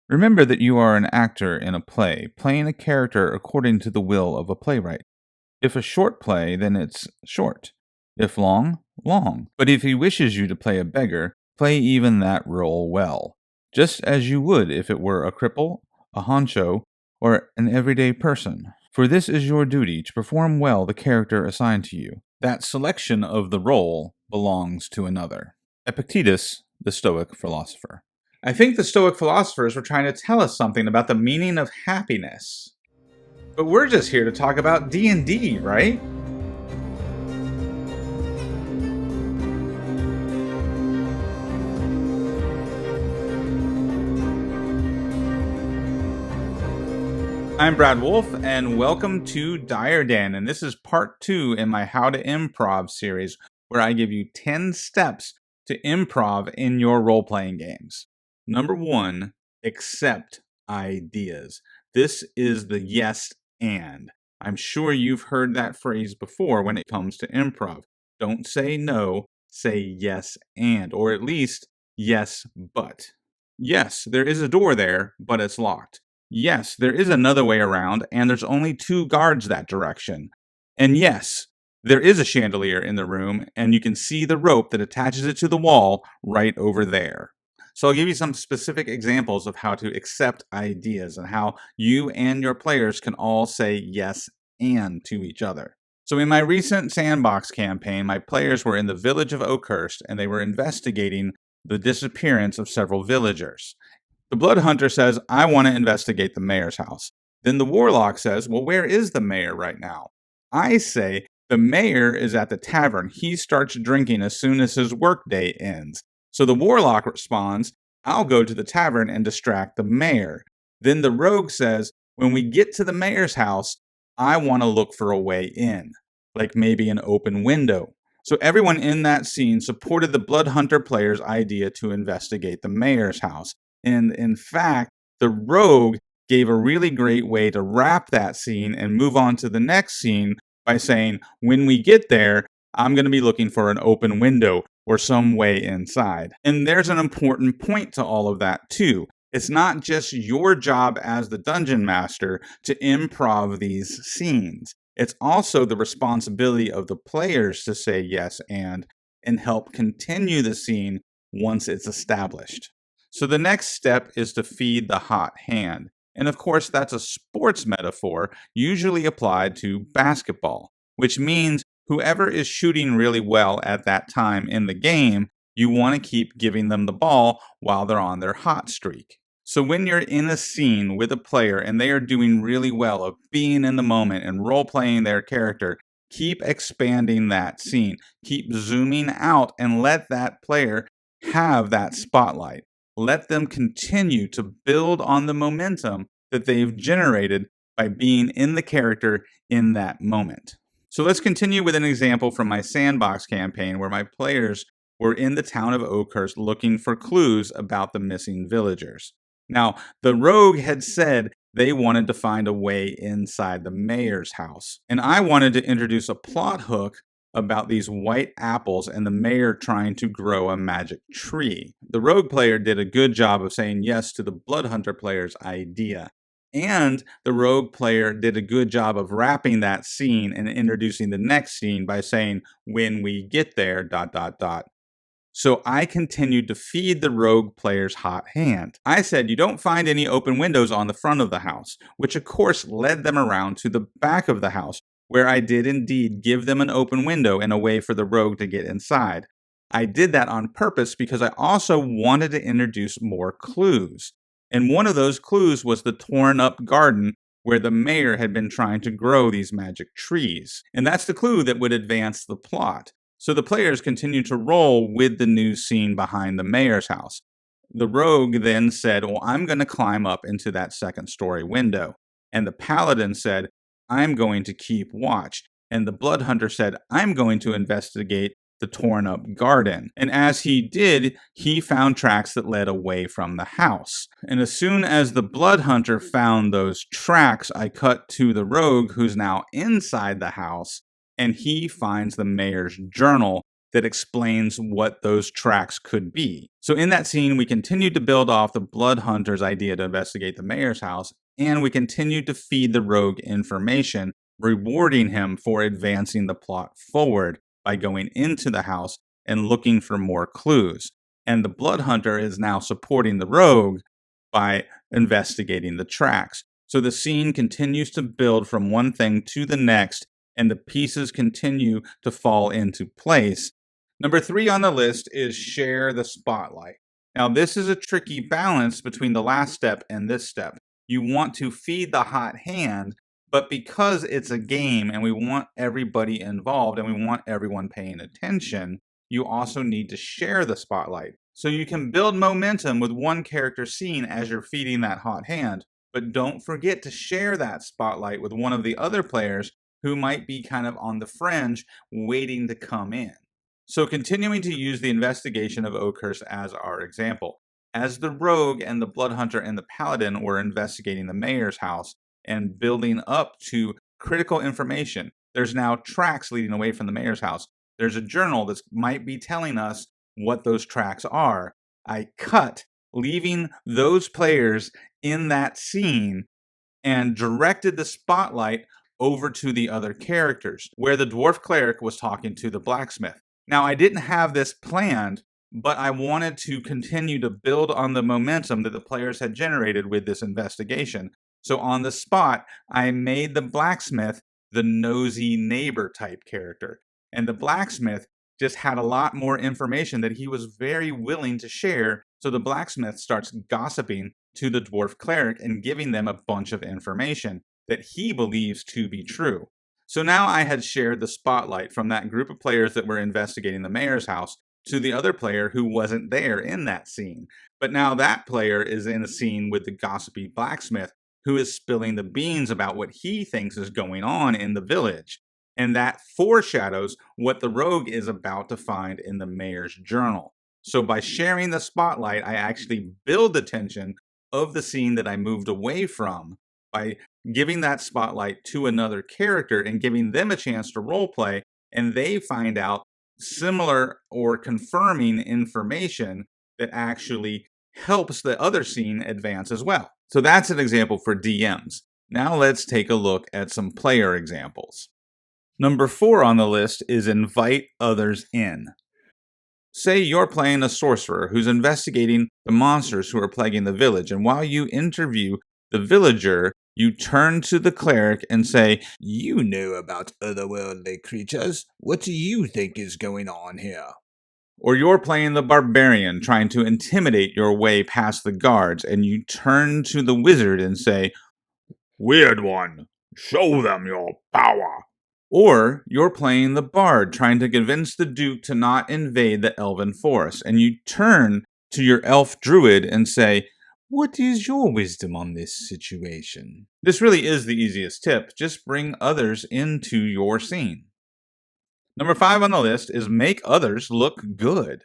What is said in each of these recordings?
Remember that you are an actor in a play, playing a character according to the will of a playwright. If a short play, then it's short. If long, long. But if he wishes you to play a beggar, play even that role well, just as you would if it were a cripple, a honcho, or an everyday person. For this is your duty, to perform well the character assigned to you. That selection of the role belongs to another. Epictetus, the Stoic philosopher. I think the Stoic philosophers were trying to tell us something about the meaning of happiness. But we're just here to talk about D&D, right? I'm Brad Wolf, and welcome to Dire Den, and this is part 2 in my How to Improv series, where I give you 10 steps to improv in your role-playing games. Number 1, accept ideas. This is the yes and. I'm sure you've heard that phrase before when it comes to improv. Don't say no, say yes and, or at least yes but. Yes, there is a door there, but it's locked. Yes, there is another way around, and there's only 2 guards that direction. And yes, there is a chandelier in the room, and you can see the rope that attaches it to the wall right over there. So I'll give you some specific examples of how to accept ideas and how you and your players can all say yes and to each other. So in my recent sandbox campaign, my players were in the village of Oakhurst, and they were investigating the disappearance of several villagers. The Blood Hunter says, I want to investigate the mayor's house. Then the Warlock says, well, where is the mayor right now? I say, the mayor is at the tavern. He starts drinking as soon as his workday ends. So the Warlock responds, I'll go to the tavern and distract the mayor. Then the Rogue says, when we get to the mayor's house, I want to look for a way in, like maybe an open window. So everyone in that scene supported the Blood Hunter player's idea to investigate the mayor's house. And in fact, the Rogue gave a really great way to wrap that scene and move on to the next scene by saying, when we get there, I'm going to be looking for an open window or some way inside. And there's an important point to all of that too. It's not just your job as the dungeon master to improv these scenes. It's also the responsibility of the players to say yes and help continue the scene once it's established. So the next step is to feed the hot hand. And of course, that's a sports metaphor usually applied to basketball, which means whoever is shooting really well at that time in the game, you want to keep giving them the ball while they're on their hot streak. So when you're in a scene with a player and they are doing really well of being in the moment and role-playing their character, keep expanding that scene. Keep zooming out and let that player have that spotlight. Let them continue to build on the momentum that they've generated by being in the character in that moment. So let's continue with an example from my sandbox campaign where my players were in the town of Oakhurst looking for clues about the missing villagers. Now, the Rogue had said they wanted to find a way inside the mayor's house, and I wanted to introduce a plot hook about these white apples and the mayor trying to grow a magic tree. The Rogue player did a good job of saying yes to the Blood Hunter player's idea. And the Rogue player did a good job of wrapping that scene and introducing the next scene by saying, when we get there, ... So I continued to feed the Rogue player's hot hand. I said, you don't find any open windows on the front of the house, which of course led them around to the back of the house, where I did indeed give them an open window and a way for the Rogue to get inside. I did that on purpose because I also wanted to introduce more clues. And one of those clues was the torn up garden where the mayor had been trying to grow these magic trees. And that's the clue that would advance the plot. So the players continued to roll with the new scene behind the mayor's house. The Rogue then said, well, I'm going to climb up into that second story window. And the Paladin said, I'm going to keep watch. And the Blood Hunter said, I'm going to investigate the torn up garden. And as he did, he found tracks that led away from the house. And as soon as the Blood Hunter found those tracks, I cut to the Rogue who's now inside the house, and he finds the mayor's journal that explains what those tracks could be. So in that scene, we continued to build off the Blood Hunter's idea to investigate the mayor's house, and we continued to feed the rogue information, rewarding him for advancing the plot forward by going into the house and looking for more clues. And the Blood Hunter is now supporting the rogue by investigating the tracks. So the scene continues to build from one thing to the next, and the pieces continue to fall into place. Number 3 on the list is share the spotlight. Now, this is a tricky balance between the last step and this step. You want to feed the hot hand, but because it's a game and we want everybody involved and we want everyone paying attention, you also need to share the spotlight. So you can build momentum with one character scene as you're feeding that hot hand, but don't forget to share that spotlight with one of the other players who might be kind of on the fringe waiting to come in. So continuing to use the investigation of Oakhurst as our example. As the rogue and the blood hunter and the paladin were investigating the mayor's house and building up to critical information, there's now tracks leading away from the mayor's house. There's a journal that might be telling us what those tracks are. I cut, leaving those players in that scene and directed the spotlight over to the other characters, where the dwarf cleric was talking to the blacksmith. Now, I didn't have this planned, but I wanted to continue to build on the momentum that the players had generated with this investigation. So on the spot, I made the blacksmith the nosy neighbor type character. And the blacksmith just had a lot more information that he was very willing to share. So the blacksmith starts gossiping to the dwarf cleric and giving them a bunch of information that he believes to be true. So now I had shared the spotlight from that group of players that were investigating the mayor's house to the other player who wasn't there in that scene. But now that player is in a scene with the gossipy blacksmith who is spilling the beans about what he thinks is going on in the village. And that foreshadows what the rogue is about to find in the mayor's journal. So by sharing the spotlight, I actually build the tension of the scene that I moved away from by giving that spotlight to another character and giving them a chance to role play, and they find out similar or confirming information that actually helps the other scene advance as well. So that's an example for DMs. Now let's take a look at some player examples. Number 4 on the list is invite others in. Say you're playing a sorcerer who's investigating the monsters who are plaguing the village, and while you interview the villager, you turn to the cleric and say, "You know about otherworldly creatures. What do you think is going on here?" Or you're playing the barbarian trying to intimidate your way past the guards, and you turn to the wizard and say, "Weird one, show them your power." Or you're playing the bard trying to convince the duke to not invade the elven forest, and you turn to your elf druid and say, "What is your wisdom on this situation?" This really is the easiest tip. Just bring others into your scene. Number 5 on the list is make others look good.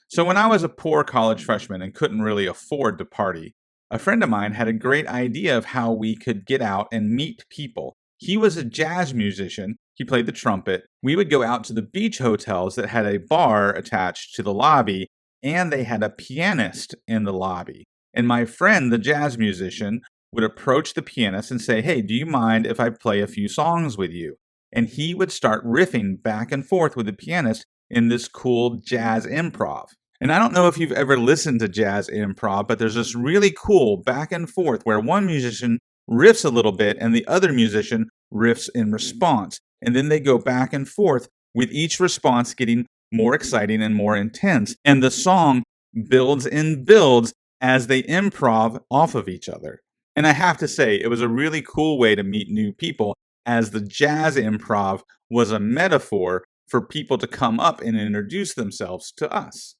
So when I was a poor college freshman and couldn't really afford to party, a friend of mine had a great idea of how we could get out and meet people. He was a jazz musician. He played the trumpet. We would go out to the beach hotels that had a bar attached to the lobby, and they had a pianist in the lobby. And my friend, the jazz musician, would approach the pianist and say, "Hey, do you mind if I play a few songs with you?" And he would start riffing back and forth with the pianist in this cool jazz improv. And I don't know if you've ever listened to jazz improv, but there's this really cool back and forth where one musician riffs a little bit and the other musician riffs in response. And then they go back and forth with each response getting more exciting and more intense. And the song builds and builds as they improv off of each other. And I have to say, it was a really cool way to meet new people, as the jazz improv was a metaphor for people to come up and introduce themselves to us.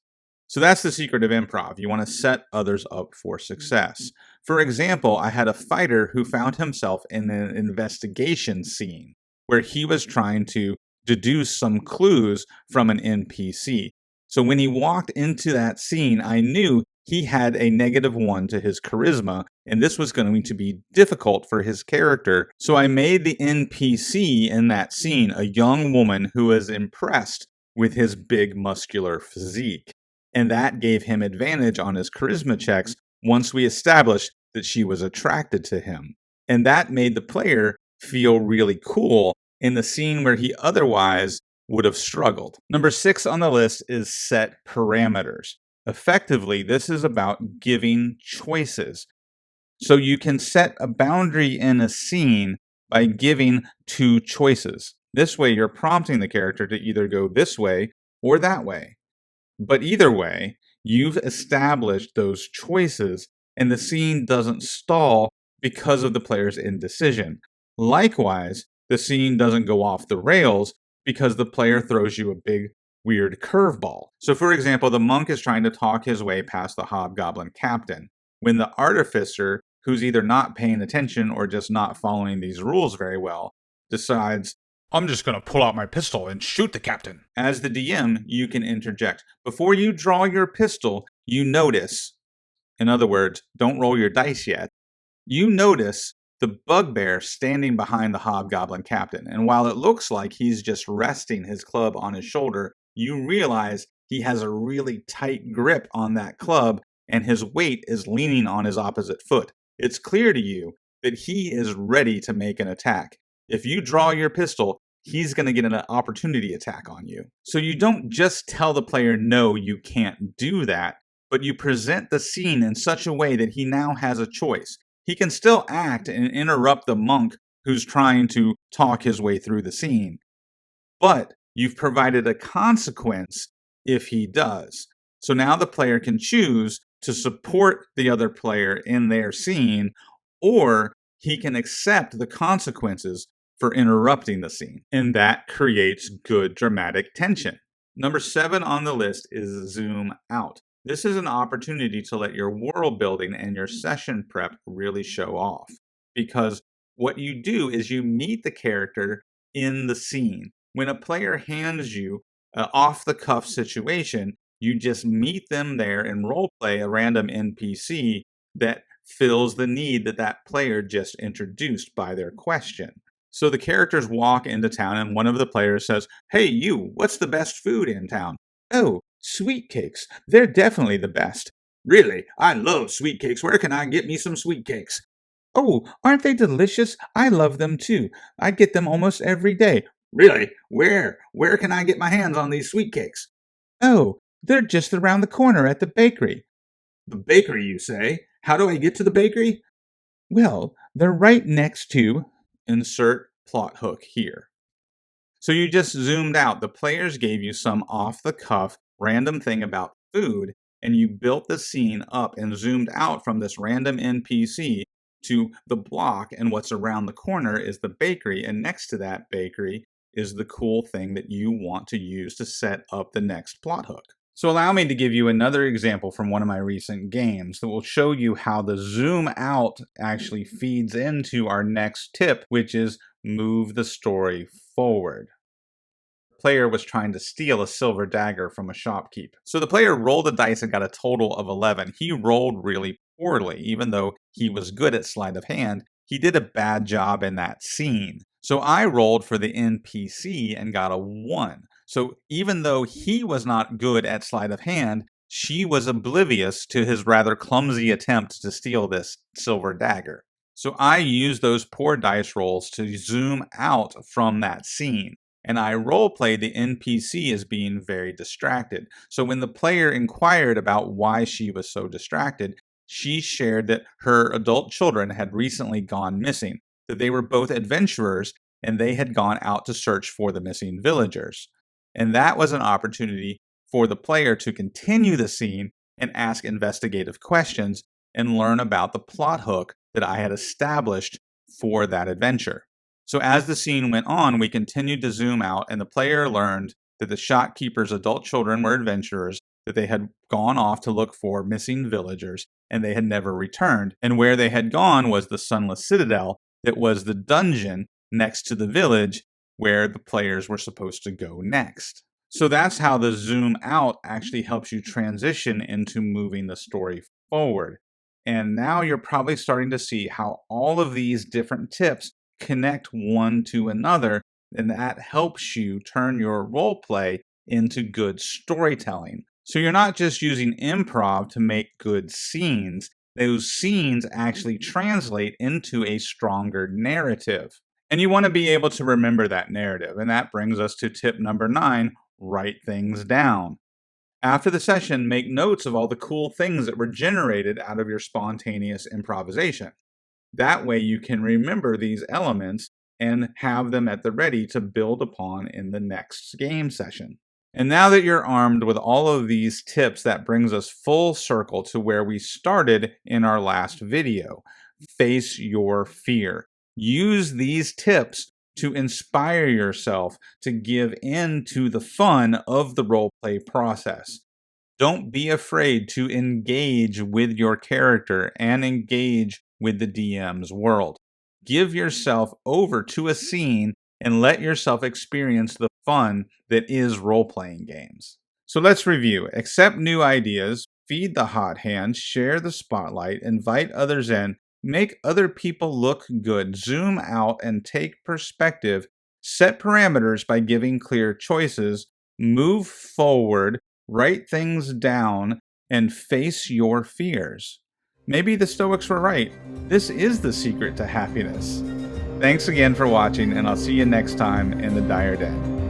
So that's the secret of improv. You want to set others up for success. For example, I had a fighter who found himself in an investigation scene where he was trying to deduce some clues from an NPC. So when he walked into that scene, I knew he had a -1 to his charisma, and this was going to be difficult for his character. So I made the NPC in that scene a young woman who was impressed with his big muscular physique. And that gave him advantage on his charisma checks once we established that she was attracted to him. And that made the player feel really cool in the scene where he otherwise would have struggled. Number 6 on the list is set parameters. Effectively, this is about giving choices. So you can set a boundary in a scene by giving 2 choices. This way, you're prompting the character to either go this way or that way. But either way, you've established those choices, and the scene doesn't stall because of the player's indecision. Likewise, the scene doesn't go off the rails because the player throws you a big, weird curveball. So, for example, the monk is trying to talk his way past the hobgoblin captain, when the artificer, who's either not paying attention or just not following these rules very well, decides, I'm just going to pull out my pistol and shoot the captain. As the DM, you can interject. Before you draw your pistol, you notice, in other words, don't roll your dice yet, you notice the bugbear standing behind the hobgoblin captain. And while it looks like he's just resting his club on his shoulder, you realize he has a really tight grip on that club and his weight is leaning on his opposite foot. It's clear to you that he is ready to make an attack. If you draw your pistol, he's going to get an opportunity attack on you. So you don't just tell the player, no, you can't do that, but you present the scene in such a way that he now has a choice. He can still act and interrupt the monk who's trying to talk his way through the scene, but you've provided a consequence if he does. So now the player can choose to support the other player in their scene, or he can accept the consequences for interrupting the scene. And that creates good dramatic tension. Number 7 on the list is zoom out. This is an opportunity to let your world building and your session prep really show off. Because what you do is you meet the character in the scene. When a player hands you an off-the-cuff situation, you just meet them there and roleplay a random NPC that fills the need that that player just introduced by their question. So the characters walk into town and one of the players says, hey, you, what's the best food in town? Oh, sweet cakes. They're definitely the best. Really? I love sweet cakes. Where can I get me some sweet cakes? Oh, aren't they delicious? I love them too. I get them almost every day. Really? Where? Where can I get my hands on these sweet cakes? Oh, they're just around the corner at the bakery. The bakery, you say? How do I get to the bakery? Well, they're right next to... Insert plot hook here. So you just zoomed out. The players gave you some off-the-cuff random thing about food, and you built the scene up and zoomed out from this random NPC to the block, and what's around the corner is the bakery, and next to that bakery is the cool thing that you want to use to set up the next plot hook. So allow me to give you another example from one of my recent games that will show you how the zoom out actually feeds into our next tip, which is move the story forward. The player was trying to steal a silver dagger from a shopkeep. So the player rolled the dice and got a total of 11. He rolled really poorly, even though he was good at sleight of hand. He did a bad job in that scene. So I rolled for the NPC and got a 1. So even though he was not good at sleight of hand, she was oblivious to his rather clumsy attempt to steal this silver dagger. So I used those poor dice rolls to zoom out from that scene, and I roleplayed the NPC as being very distracted. So when the player inquired about why she was so distracted, she shared that her adult children had recently gone missing, that they were both adventurers and they had gone out to search for the missing villagers. And that was an opportunity for the player to continue the scene and ask investigative questions and learn about the plot hook that I had established for that adventure. So as the scene went on, we continued to zoom out, and the player learned that the shopkeeper's adult children were adventurers, that they had gone off to look for missing villagers, and they had never returned. And where they had gone was the Sunless Citadel, that was the dungeon next to the village where the players were supposed to go next. So that's how the zoom out actually helps you transition into moving the story forward. And now you're probably starting to see how all of these different tips connect one to another, and that helps you turn your role play into good storytelling. So you're not just using improv to make good scenes. Those scenes actually translate into a stronger narrative. And you want to be able to remember that narrative. And that brings us to tip number 9, write things down. After the session, make notes of all the cool things that were generated out of your spontaneous improvisation. That way you can remember these elements and have them at the ready to build upon in the next game session. And now that you're armed with all of these tips, that brings us full circle to where we started in our last video. Face your fear. Use these tips to inspire yourself to give in to the fun of the roleplay process. Don't be afraid to engage with your character and engage with the DM's world. Give yourself over to a scene and let yourself experience the fun that is role-playing games. So let's review. Accept new ideas, feed the hot hand, share the spotlight, invite others in, make other people look good, zoom out and take perspective, set parameters by giving clear choices, move forward, write things down, and face your fears. Maybe the Stoics were right. This is the secret to happiness. Thanks again for watching, and I'll see you next time in the Dire Den.